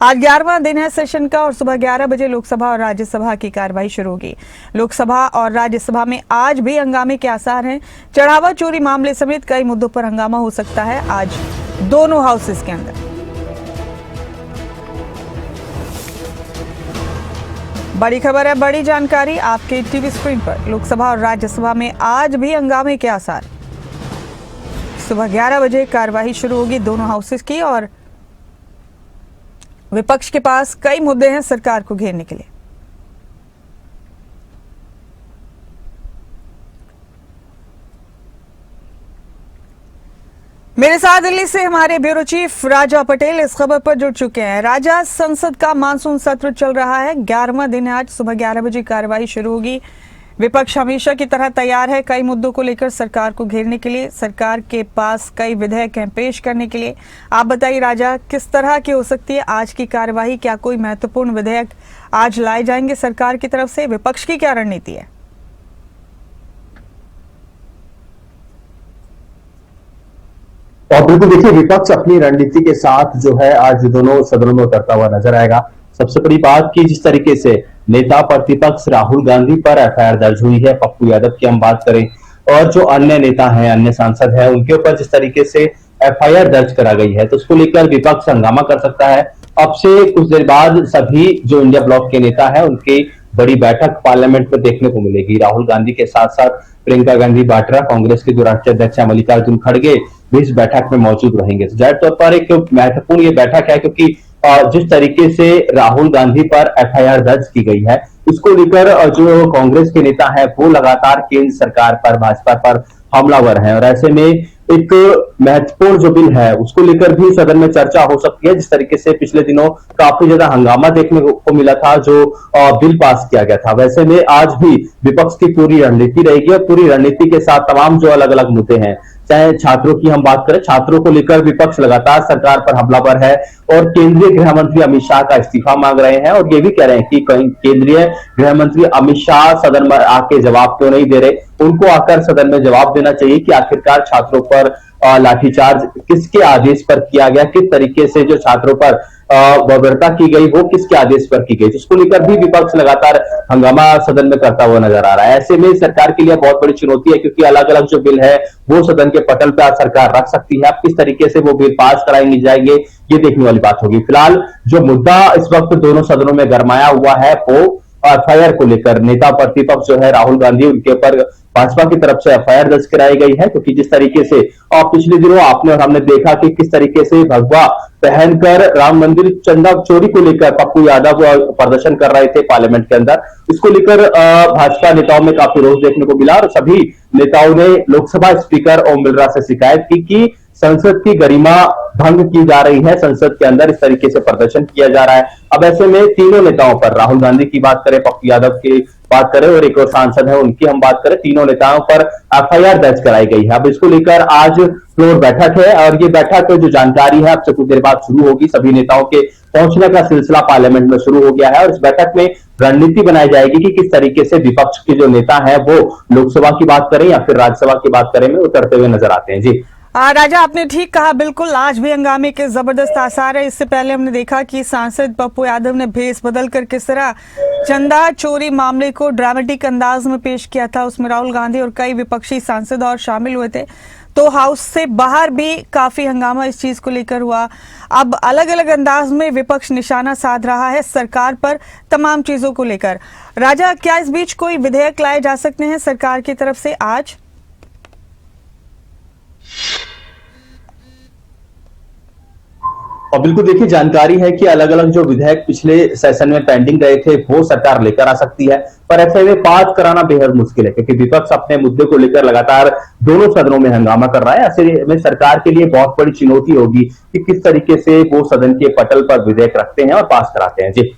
आज 11वां दिन है सेशन का और सुबह 11 बजे लोकसभा और राज्यसभा की कार्यवाही शुरू होगी। लोकसभा और राज्यसभा में आज भी हंगामे के आसार हैं। चढ़ावा चोरी मामले समेत कई मुद्दों पर हंगामा हो सकता है आज दोनों हाउसेस के अंदर। बड़ी खबर है, बड़ी जानकारी आपके टीवी स्क्रीन पर। लोकसभा और राज्यसभा में आज भी हंगामे के आसार। सुबह 11 बजे कार्यवाही शुरू होगी दोनों हाउसेस की और विपक्ष के पास कई मुद्दे हैं सरकार को घेरने के लिए। मेरे साथ दिल्ली से हमारे ब्यूरो चीफ राजा पटेल इस खबर पर जुड़ चुके हैं। राजा, संसद का मानसून सत्र चल रहा है, 11वां दिन है आज। सुबह 11 बजे कार्यवाही शुरू होगी। विपक्ष हमेशा की तरह तैयार है कई मुद्दों को लेकर सरकार को घेरने के लिए। सरकार के पास कई विधेयक हैं पेश करने के लिए। आप बताइए राजा, किस तरह की हो सकती है आज की कार्यवाही? क्या कोई महत्वपूर्ण विधेयक आज लाए जाएंगे सरकार की तरफ से? विपक्ष की क्या रणनीति है? और बिल्कुल देखिए, विपक्ष अपनी रणनीति के साथ जो है आज दोनों सदनों में उतरता हुआ नजर आएगा। सबसे बड़ी बात कि जिस तरीके से नेता प्रतिपक्ष राहुल गांधी पर एफआईआर दर्ज हुई है, पप्पू यादव की हम बात करें, और जो अन्य नेता हैं, अन्य सांसद हैं, उनके ऊपर जिस तरीके से एफआईआर दर्ज करा गई है, तो उसको लेकर विपक्ष हंगामा कर सकता है। अब से कुछ देर बाद सभी जो इंडिया ब्लॉक के नेता हैं उनकी बड़ी बैठक पार्लियामेंट में देखने को मिलेगी। राहुल गांधी के साथ साथ प्रियंका गांधी वाड्रा, कांग्रेस के जो राष्ट्रीय अध्यक्ष है मल्लिकार्जुन खड़गे भी इस बैठक में मौजूद रहेंगे। तो जाहिर तौर पर एक महत्वपूर्ण ये बैठक है, क्योंकि जिस तरीके से राहुल गांधी पर एफआईआर दर्ज की गई है, उसको लेकर जो कांग्रेस के नेता है वो लगातार केंद्र सरकार पर, भाजपा पर हमलावर हैं। और ऐसे में एक महत्वपूर्ण जो बिल है उसको लेकर भी सदन में चर्चा हो सकती है। जिस तरीके से पिछले दिनों काफी ज्यादा हंगामा देखने को मिला था जो बिल पास किया गया था, वैसे में आज भी विपक्ष की पूरी रणनीति रहेगी और पूरी रणनीति के साथ तमाम जो अलग अलग मुद्दे हैं, चाहे छात्रों की हम बात करें, छात्रों को लेकर विपक्ष लगातार सरकार पर हमलावर है और केंद्रीय गृह मंत्री अमित शाह का इस्तीफा मांग रहे हैं और ये भी कह रहे हैं कि केंद्रीय गृह मंत्री अमित शाह सदन में आके जवाब क्यों नहीं दे रहे, उनको आकर सदन में जवाब देना चाहिए कि आखिरकार छात्रों पर लाठीचार्ज किसके आदेश पर किया गया, किस तरीके से जो छात्रों पर बर्बरता की गई वो किसके आदेश पर की गई। जिसको लेकर भी विपक्ष लगातार हंगामा सदन में करता हुआ नजर आ रहा है। ऐसे में सरकार के लिए बहुत बड़ी चुनौती है, क्योंकि अलग अलग जो बिल है वो सदन के पटल पर आज सरकार रख सकती है। अब किस तरीके से वो बिल पास कराएंगे जाएंगे, ये देखने वाली बात होगी। फिलहाल जो मुद्दा इस वक्त दोनों सदनों में गरमाया हुआ है वो एफआईआर को लेकर नेता प्रतिपक्ष जो है राहुल गांधी, उनके ऊपर भाजपा की तरफ से एफआईआर दर्ज कराई गई है, क्योंकि जिस तरीके से पिछले दिनों आपने और हमने देखा कि किस तरीके से भगवा पहनकर राम मंदिर चंदा चोरी को लेकर पप्पू यादव प्रदर्शन कर रहे थे पार्लियामेंट के अंदर। इसको लेकर भाजपा नेताओं में काफी रोष देखने को मिला और सभी नेताओं ने लोकसभा स्पीकर ओम बिरला से शिकायत की कि संसद की गरिमा भंग की जा रही है, संसद के अंदर इस तरीके से प्रदर्शन किया जा रहा है। अब ऐसे में तीनों नेताओं पर, राहुल गांधी की बात करें, पप्पू यादव की बात करें और एक और सांसद है उनकी हम बात करें, तीनों नेताओं पर एफआईआर दर्ज कराई गई है। अब इसको लेकर आज फ्लोर बैठक है और ये बैठक जो जानकारी है अब से कुछ देर बाद शुरू होगी। सभी नेताओं के पहुंचने का सिलसिला पार्लियामेंट में शुरू हो गया है और इस बैठक में रणनीति बनाई जाएगी कि किस तरीके से विपक्ष के जो नेता है वो लोकसभा की बात करें या फिर राज्यसभा की बात करें में उतरते हुए नजर आते हैं। जी राजा, आपने ठीक कहा, बिल्कुल आज भी हंगामे के जबरदस्त आसार है। इससे पहले हमने देखा कि सांसद पप्पू यादव ने भेस बदलकर किस तरह चंदा चोरी मामले को ड्रामेटिक अंदाज में पेश किया था। उसमें राहुल गांधी और कई विपक्षी सांसद और शामिल हुए थे। तो हाउस से बाहर भी काफी हंगामा इस चीज को लेकर हुआ। अब अलग अलग अंदाज में विपक्ष निशाना साध रहा है सरकार पर तमाम चीजों को लेकर। राजा, क्या इस बीच कोई विधेयक लाए जा सकते हैं सरकार की तरफ से आज? और बिल्कुल देखिए, जानकारी है कि अलग अलग जो विधेयक पिछले सेशन में पेंडिंग रहे थे वो सरकार लेकर आ सकती है, पर ऐसे में पास कराना बेहद मुश्किल है, क्योंकि विपक्ष अपने मुद्दे को लेकर लगातार दोनों सदनों में हंगामा कर रहा है। ऐसे में सरकार के लिए बहुत बड़ी चुनौती होगी कि किस तरीके से वो सदन के पटल पर विधेयक रखते हैं और पास कराते हैं। जी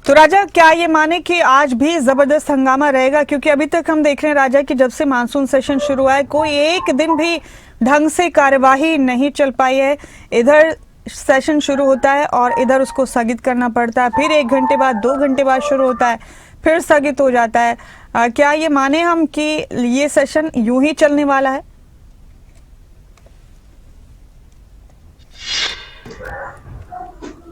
तो राजा, क्या ये माने कि आज भी जबरदस्त हंगामा रहेगा? क्योंकि अभी तक हम देख रहे हैं राजा कि जब से मानसून सेशन शुरू हुआ है कोई एक दिन भी ढंग से कार्यवाही नहीं चल पाई है। इधर सेशन शुरू होता है और इधर उसको स्थगित करना पड़ता है, फिर 1 घंटे बाद 2 घंटे बाद शुरू होता है, फिर स्थगित हो जाता है। क्या ये माने हम कि ये सेशन यूं ही चलने वाला है?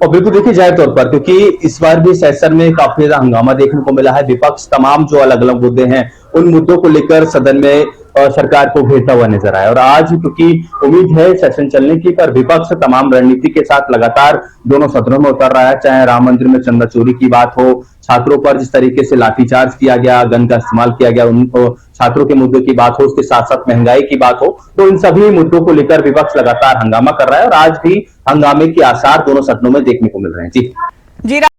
और बिल्कुल देखिए जाहिर तौर पर, क्योंकि इस बार भी सेशन में काफी ज्यादा हंगामा देखने को मिला है। विपक्ष तमाम जो अलग अलग मुद्दे हैं उन मुद्दों को लेकर सदन में सरकार को घेरता हुआ नजर आया। और आज क्योंकि उम्मीद है सेशन चलने की, पर विपक्ष तमाम रणनीति के साथ लगातार दोनों सदनों में उतर रहा है। चाहे राम मंदिर में चंदा चोरी की बात हो, छात्रों पर जिस तरीके से लाठीचार्ज किया गया, गन का इस्तेमाल किया गया, उनको छात्रों के मुद्दे की बात हो, उसके साथ साथ महंगाई की बात हो, तो इन सभी मुद्दों को लेकर विपक्ष लगातार हंगामा कर रहा है और आज भी हंगामे के आसार दोनों सदनों में देखने को मिल रहे हैं। जी जी।